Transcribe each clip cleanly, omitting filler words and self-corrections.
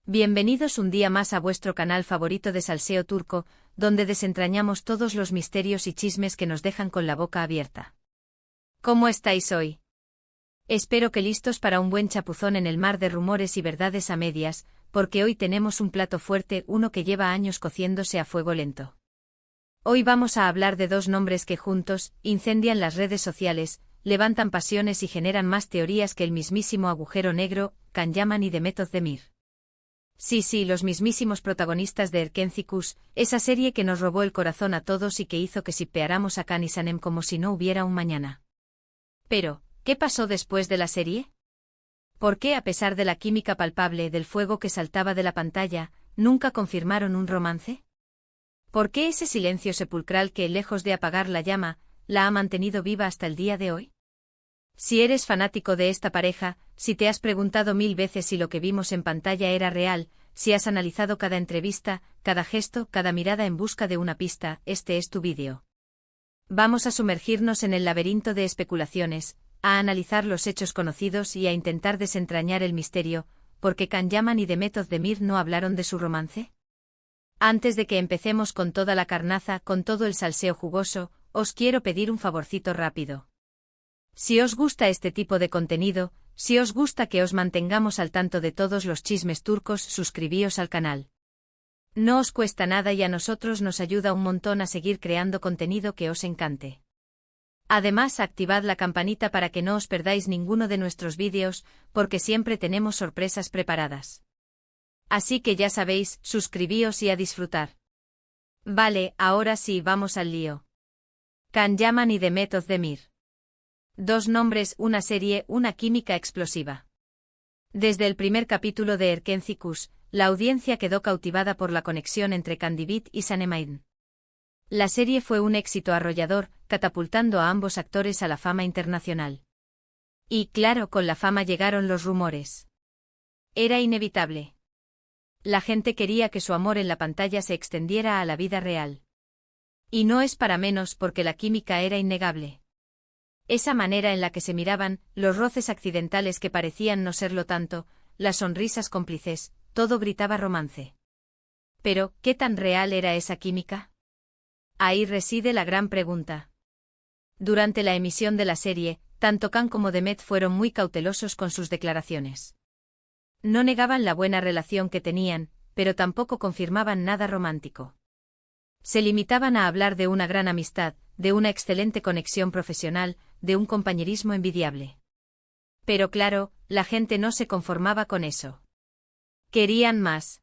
Bienvenidos un día más a vuestro canal favorito de salseo turco, donde desentrañamos todos los misterios y chismes que nos dejan con la boca abierta. ¿Cómo estáis hoy? Espero que listos para un buen chapuzón en el mar de rumores y verdades a medias, porque hoy tenemos un plato fuerte, uno que lleva años cociéndose a fuego lento. Hoy vamos a hablar de dos nombres que juntos incendian las redes sociales, levantan pasiones y generan más teorías que el mismísimo agujero negro, Can Yaman y Demet Özdemir. Sí, los mismísimos protagonistas de Erkenci-Kuş, esa serie que nos robó el corazón a todos y que hizo que shippeáramos a Can y Sanem como si no hubiera un mañana. Pero, ¿qué pasó después de la serie? ¿Por qué, a pesar de la química palpable del fuego que saltaba de la pantalla, nunca confirmaron un romance? ¿Por qué ese silencio sepulcral que, lejos de apagar la llama, la ha mantenido viva hasta el día de hoy? Si eres fanático de esta pareja, si te has preguntado 1000 veces si lo que vimos en pantalla era real, si has analizado cada entrevista, cada gesto, cada mirada en busca de una pista, este es tu vídeo. Vamos a sumergirnos en el laberinto de especulaciones, a analizar los hechos conocidos y a intentar desentrañar el misterio, ¿por qué Can Yaman y Demet Özdemir no hablaron de su romance? Antes de que empecemos con toda la carnaza, con todo el salseo jugoso, os quiero pedir un favorcito rápido. Si os gusta este tipo de contenido, si os gusta que os mantengamos al tanto de todos los chismes turcos, suscribíos al canal. No os cuesta nada y a nosotros nos ayuda un montón a seguir creando contenido que os encante. Además, activad la campanita para que no os perdáis ninguno de nuestros vídeos, porque siempre tenemos sorpresas preparadas. Así que ya sabéis, suscribíos y a disfrutar. Vale, ahora sí, vamos al lío. Can Yaman y Demet Özdemir. Dos nombres, una serie, una química explosiva. Desde el primer capítulo de Erkenci-Kuş, la audiencia quedó cautivada por la conexión entre Candivit y Sanem. La serie fue un éxito arrollador, catapultando a ambos actores a la fama internacional. Y, claro, con la fama llegaron los rumores. Era inevitable. La gente quería que su amor en la pantalla se extendiera a la vida real. Y no es para menos porque la química era innegable. Esa manera en la que se miraban, los roces accidentales que parecían no serlo tanto, las sonrisas cómplices, todo gritaba romance. Pero, ¿qué tan real era esa química? Ahí reside la gran pregunta. Durante la emisión de la serie, tanto Can como Demet fueron muy cautelosos con sus declaraciones. No negaban la buena relación que tenían, pero tampoco confirmaban nada romántico. Se limitaban a hablar de una gran amistad, de una excelente conexión profesional, de un compañerismo envidiable. Pero claro, la gente no se conformaba con eso. Querían más.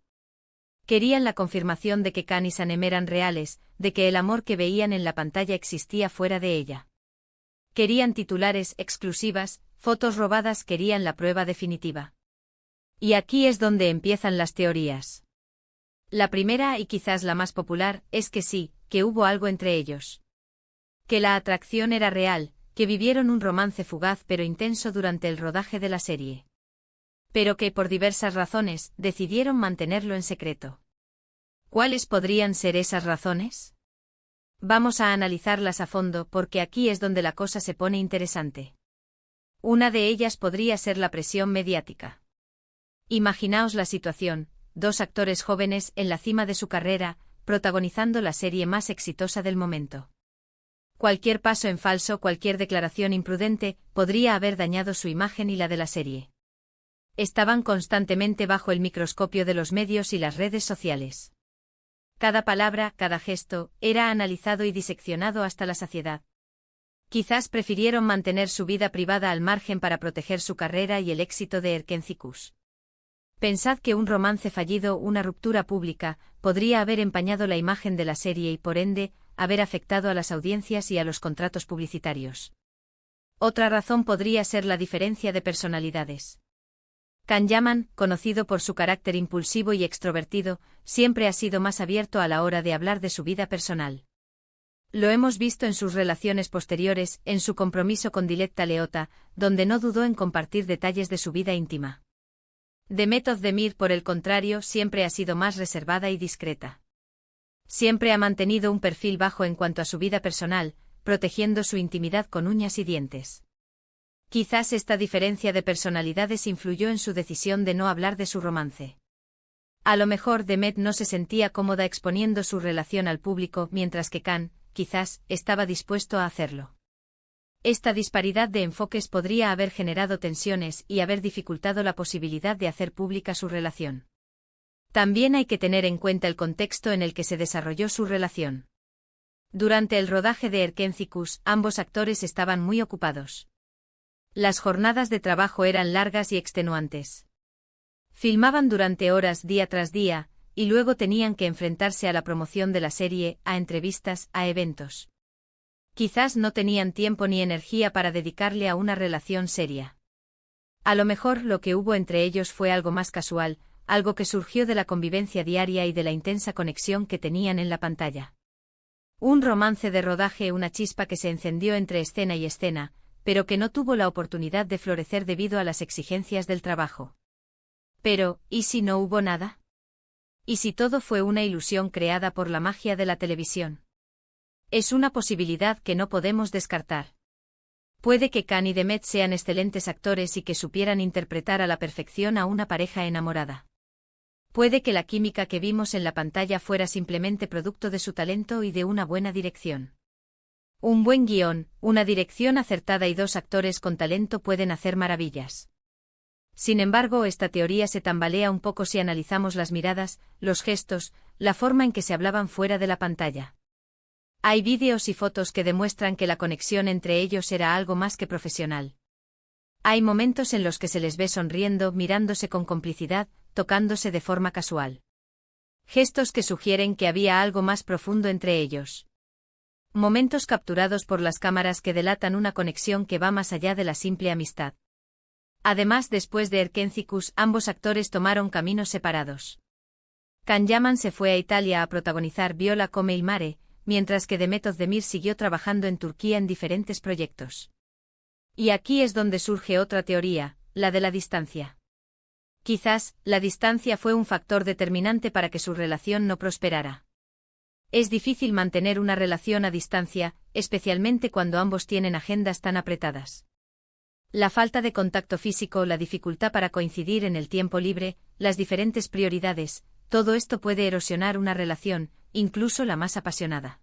Querían la confirmación de que Can y Sanem eran reales, de que el amor que veían en la pantalla existía fuera de ella. Querían titulares, exclusivas, fotos robadas, querían la prueba definitiva. Y aquí es donde empiezan las teorías. La primera, y quizás la más popular, es que sí, que hubo algo entre ellos. Que la atracción era real, que vivieron un romance fugaz pero intenso durante el rodaje de la serie. Pero que, por diversas razones, decidieron mantenerlo en secreto. ¿Cuáles podrían ser esas razones? Vamos a analizarlas a fondo porque aquí es donde la cosa se pone interesante. Una de ellas podría ser la presión mediática. Imaginaos la situación, dos actores jóvenes en la cima de su carrera, protagonizando la serie más exitosa del momento. Cualquier paso en falso, cualquier declaración imprudente, podría haber dañado su imagen y la de la serie. Estaban constantemente bajo el microscopio de los medios y las redes sociales. Cada palabra, cada gesto, era analizado y diseccionado hasta la saciedad. Quizás prefirieron mantener su vida privada al margen para proteger su carrera y el éxito de Erkenci-Kuş. Pensad que un romance fallido, una ruptura pública, podría haber empañado la imagen de la serie y por ende, haber afectado a las audiencias y a los contratos publicitarios. Otra razón podría ser la diferencia de personalidades. Can Yaman, conocido por su carácter impulsivo y extrovertido, siempre ha sido más abierto a la hora de hablar de su vida personal. Lo hemos visto en sus relaciones posteriores, en su compromiso con Dilek Leota, donde no dudó en compartir detalles de su vida íntima. Demet Özdemir, por el contrario, siempre ha sido más reservada y discreta. Siempre ha mantenido un perfil bajo en cuanto a su vida personal, protegiendo su intimidad con uñas y dientes. Quizás esta diferencia de personalidades influyó en su decisión de no hablar de su romance. A lo mejor Demet no se sentía cómoda exponiendo su relación al público, mientras que Khan, quizás, estaba dispuesto a hacerlo. Esta disparidad de enfoques podría haber generado tensiones y haber dificultado la posibilidad de hacer pública su relación. También hay que tener en cuenta el contexto en el que se desarrolló su relación. Durante el rodaje de Erkénthicus, ambos actores estaban muy ocupados. Las jornadas de trabajo eran largas y extenuantes. Filmaban durante horas día tras día, y luego tenían que enfrentarse a la promoción de la serie, a entrevistas, a eventos. Quizás no tenían tiempo ni energía para dedicarle a una relación seria. A lo mejor lo que hubo entre ellos fue algo más casual, algo que surgió de la convivencia diaria y de la intensa conexión que tenían en la pantalla. Un romance de rodaje, una chispa que se encendió entre escena y escena, pero que no tuvo la oportunidad de florecer debido a las exigencias del trabajo. Pero, ¿y si no hubo nada? ¿Y si todo fue una ilusión creada por la magia de la televisión? Es una posibilidad que no podemos descartar. Puede que Khan y Demet sean excelentes actores y que supieran interpretar a la perfección a una pareja enamorada. Puede que la química que vimos en la pantalla fuera simplemente producto de su talento y de una buena dirección. Un buen guión, una dirección acertada y dos actores con talento pueden hacer maravillas. Sin embargo, esta teoría se tambalea un poco si analizamos las miradas, los gestos, la forma en que se hablaban fuera de la pantalla. Hay vídeos y fotos que demuestran que la conexión entre ellos era algo más que profesional. Hay momentos en los que se les ve sonriendo, mirándose con complicidad, tocándose de forma casual. Gestos que sugieren que había algo más profundo entre ellos. Momentos capturados por las cámaras que delatan una conexión que va más allá de la simple amistad. Además, después de Erkénthicus, ambos actores tomaron caminos separados. Can Yaman se fue a Italia a protagonizar Viola come il mare, mientras que Demet Özdemir siguió trabajando en Turquía en diferentes proyectos. Y aquí es donde surge otra teoría, la de la distancia. Quizás, la distancia fue un factor determinante para que su relación no prosperara. Es difícil mantener una relación a distancia, especialmente cuando ambos tienen agendas tan apretadas. La falta de contacto físico, la dificultad para coincidir en el tiempo libre, las diferentes prioridades, todo esto puede erosionar una relación, incluso la más apasionada.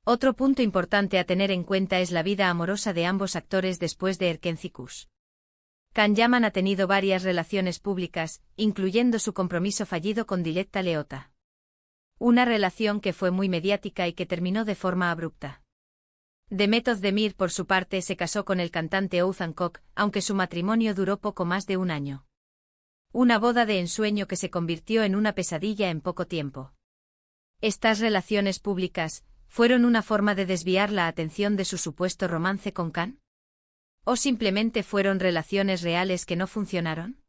Otro punto importante a tener en cuenta es la vida amorosa de ambos actores después de Erkénthicus. Can Yaman ha tenido varias relaciones públicas, incluyendo su compromiso fallido con Diletta Leotta. Una relación que fue muy mediática y que terminó de forma abrupta. Demet Özdemir, por su parte, se casó con el cantante Oğuzhan Koç, aunque su matrimonio duró poco más de un año. Una boda de ensueño que se convirtió en una pesadilla en poco tiempo. Estas relaciones públicas fueron una forma de desviar la atención de su supuesto romance con Khan. ¿O simplemente fueron relaciones reales que no funcionaron?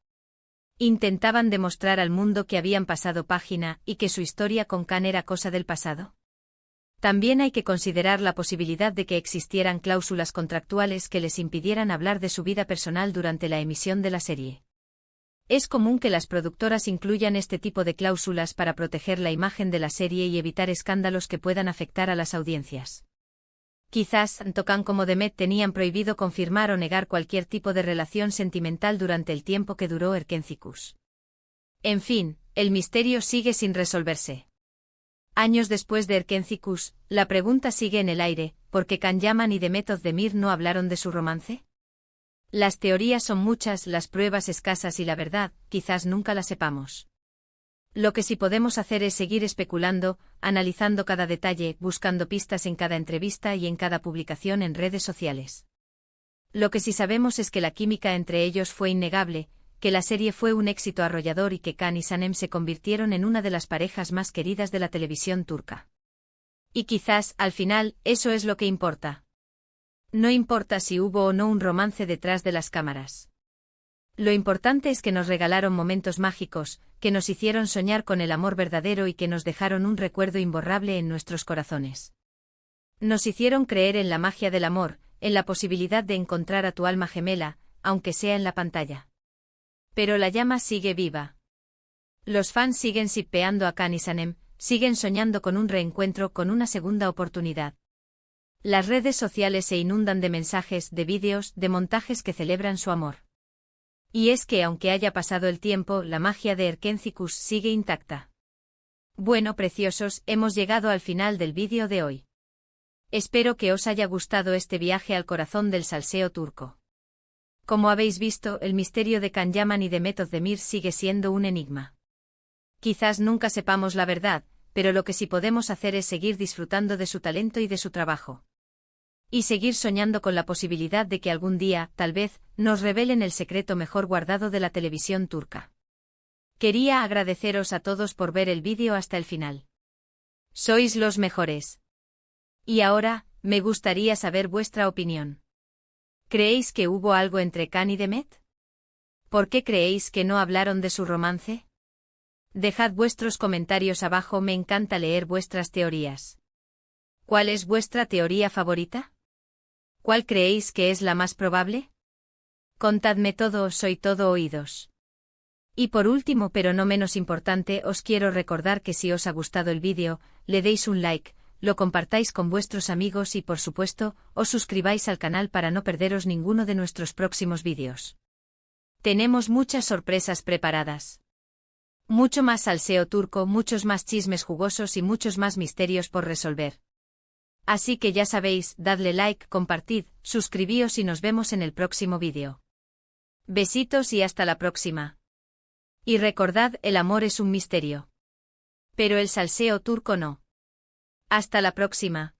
¿Intentaban demostrar al mundo que habían pasado página y que su historia con Khan era cosa del pasado? También hay que considerar la posibilidad de que existieran cláusulas contractuales que les impidieran hablar de su vida personal durante la emisión de la serie. Es común que las productoras incluyan este tipo de cláusulas para proteger la imagen de la serie y evitar escándalos que puedan afectar a las audiencias. Quizás tanto Khan como Demet tenían prohibido confirmar o negar cualquier tipo de relación sentimental durante el tiempo que duró Erkénthicus. En fin, el misterio sigue sin resolverse. Años después de Erkénthicus, la pregunta sigue en el aire, ¿por qué Can Yaman y Demet Özdemir no hablaron de su romance? Las teorías son muchas, las pruebas escasas y la verdad, quizás nunca la sepamos. Lo que sí podemos hacer es seguir especulando, analizando cada detalle, buscando pistas en cada entrevista y en cada publicación en redes sociales. Lo que sí sabemos es que la química entre ellos fue innegable, que la serie fue un éxito arrollador y que Khan y Sanem se convirtieron en una de las parejas más queridas de la televisión turca. Y quizás, al final, eso es lo que importa. No importa si hubo o no un romance detrás de las cámaras. Lo importante es que nos regalaron momentos mágicos, que nos hicieron soñar con el amor verdadero y que nos dejaron un recuerdo imborrable en nuestros corazones. Nos hicieron creer en la magia del amor, en la posibilidad de encontrar a tu alma gemela, aunque sea en la pantalla. Pero la llama sigue viva. Los fans siguen shippeando a Khan y Sanem, siguen soñando con un reencuentro, con una segunda oportunidad. Las redes sociales se inundan de mensajes, de vídeos, de montajes que celebran su amor. Y es que aunque haya pasado el tiempo, la magia de Erkencicus sigue intacta. Bueno, preciosos, hemos llegado al final del vídeo de hoy. Espero que os haya gustado este viaje al corazón del salseo turco. Como habéis visto, el misterio de Can Yaman y de Mehmet Özdemir sigue siendo un enigma. Quizás nunca sepamos la verdad, pero lo que sí podemos hacer es seguir disfrutando de su talento y de su trabajo. Y seguir soñando con la posibilidad de que algún día, tal vez, nos revelen el secreto mejor guardado de la televisión turca. Quería agradeceros a todos por ver el vídeo hasta el final. Sois los mejores. Y ahora, me gustaría saber vuestra opinión. ¿Creéis que hubo algo entre Can y Demet? ¿Por qué creéis que no hablaron de su romance? Dejad vuestros comentarios abajo, me encanta leer vuestras teorías. ¿Cuál es vuestra teoría favorita? ¿Cuál creéis que es la más probable? Contadme todo, soy todo oídos. Y por último, pero no menos importante, os quiero recordar que si os ha gustado el vídeo, le deis un like, lo compartáis con vuestros amigos y por supuesto, os suscribáis al canal para no perderos ninguno de nuestros próximos vídeos. Tenemos muchas sorpresas preparadas. Mucho más salseo turco, muchos más chismes jugosos y muchos más misterios por resolver. Así que ya sabéis, dadle like, compartid, suscribíos y nos vemos en el próximo vídeo. Besitos y hasta la próxima. Y recordad, el amor es un misterio. Pero el salseo turco no. Hasta la próxima.